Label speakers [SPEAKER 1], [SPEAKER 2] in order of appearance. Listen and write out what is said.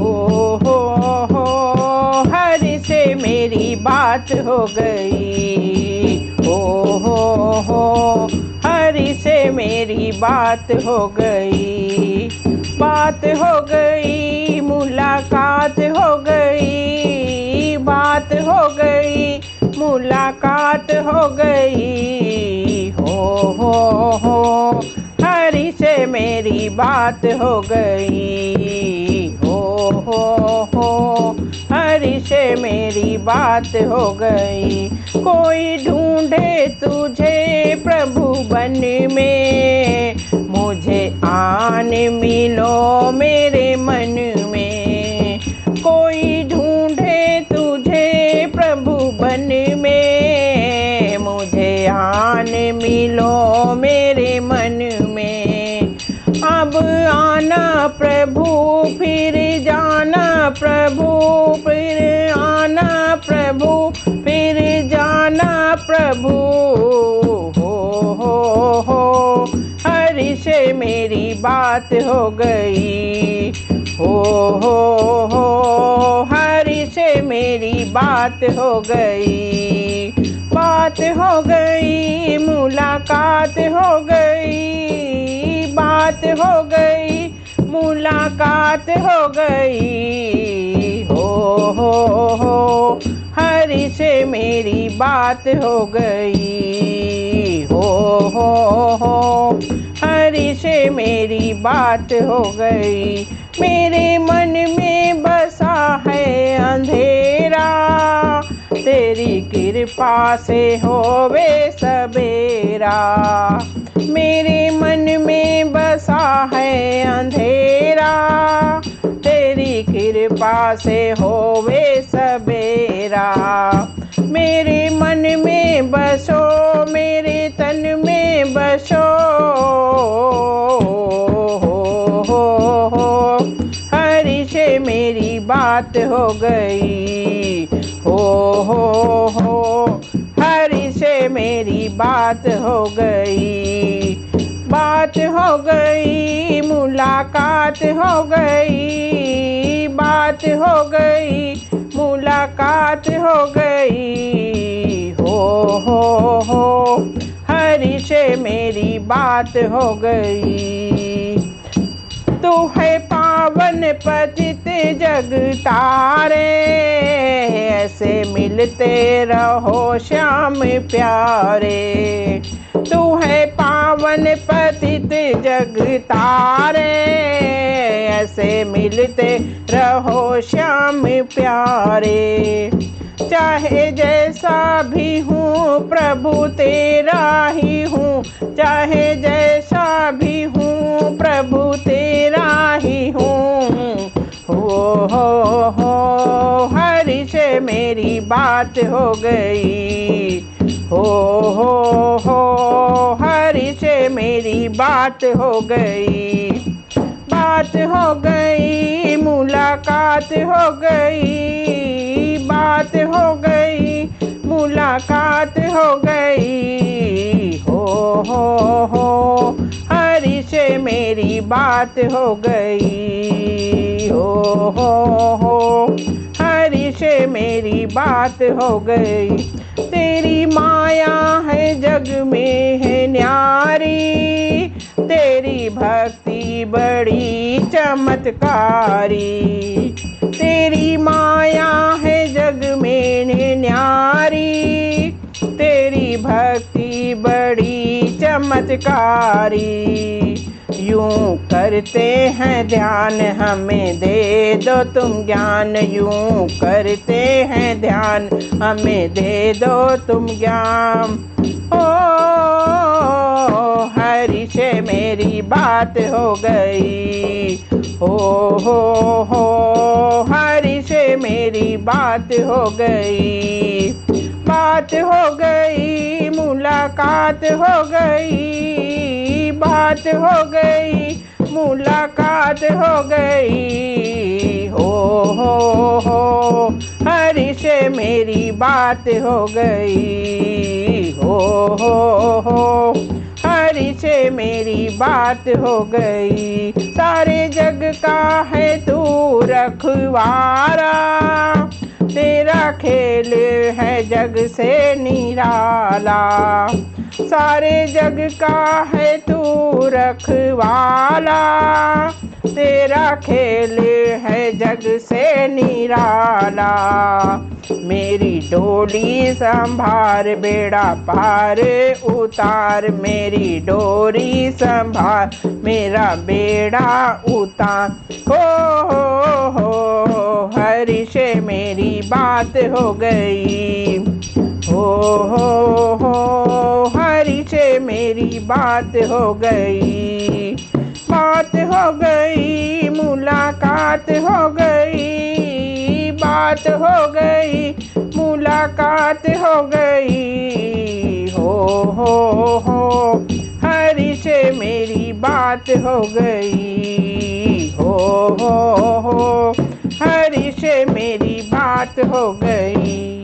[SPEAKER 1] हो हरि से मेरी बात हो गई। हो हरि से मेरी बात हो गई। बात हो गई, मुलाकात हो गई। बात हो गई, मुलाकात हो गई। हो हरि से मेरी बात हो गई। हो हरि से मेरी बात हो गई। कोई ढूंढे तुझे प्रभु बन में, मुझे आन मिलो मेरे मन में। कोई ढूंढे तुझे प्रभु बन में, मुझे आन मिलो मेरे मन में। अब आना प्रभु फिर जाना प्रभु, फिर आना प्रभु फिर जाना प्रभु। हो हरि से मेरी बात हो गई। हो हरि से मेरी बात हो गई। बात हो गई, मुलाकात हो गई। बात हो गई, मुलाकात हो गई। हो हरि से मेरी बात हो गई। हो हरि से मेरी बात हो गई। मेरे मन में बसा है अंधेरा, तेरी कृपा से होवे सबेरा। मेरे मन में बसा है अंधेरा, तेरी कृपा से होवे सबेरा। मेरे मन में बसो, मेरे तन में बसो। हरि से मेरी बात हो गई। हो हरि से मेरी बात हो गई। बात हो गई, मुलाकात हो गई। बात हो गई, मुलाकात हो गई। हो हरि से मेरी बात हो गई। तू है पावन पतित जग तारे, ऐसे मिलते रहो श्याम प्यारे। तू है पावन पतित जग तारे, ऐसे मिलते रहो श्याम प्यारे। चाहे जैसा भी हूँ प्रभु तेरा ही हूँ, चाहे जैसा भी हूँ प्रभु तेरा ही हूँ। हो हरि से मेरी बात हो गई। हो हरि से मेरी बात हो गई। बात हो गई, मुलाकात हो गई। बात हो गई, मुलाकात हो गई। हो हरि से मेरी बात हो गई। हो हरि से मेरी बात हो गई। तेरी माया है जग में है न्यारी, तेरी भक्ति बड़ी चमत्कारी। तेरी माया है जग में न्यारी, तेरी भक्ति बड़ी चमत्कारी। यूं करते हैं ध्यान हमें दे दो तुम ज्ञान, यूं करते हैं ध्यान हमें दे दो तुम ज्ञान। ओ हरि से मेरी बात हो गई। हो हरि से मेरी बात हो गई। बात हो गई, मुलाकात हो गई। बात हो गई, मुलाकात हो गई। हो हरि से मेरी बात हो गई। हो हरि से से मेरी बात हो गई। सारे जग का है तू रखवारा, तेरा खेल है जग से निराला। सारे जग का है तू रखवाला, तेरा खेल है जग से निराला। मेरी डोली संभार बेड़ा पार उतार, मेरी डोरी संभार मेरा बेड़ा उतार। हो हरि से मेरी बात हो गई। हो हरि से मेरी बात हो गई। बात हो गई, मुलाकात हो गई, बात हो गई, मुलाकात हो गई। हो हरि से मेरी बात हो गई। हो हरि से मेरी बात हो गई।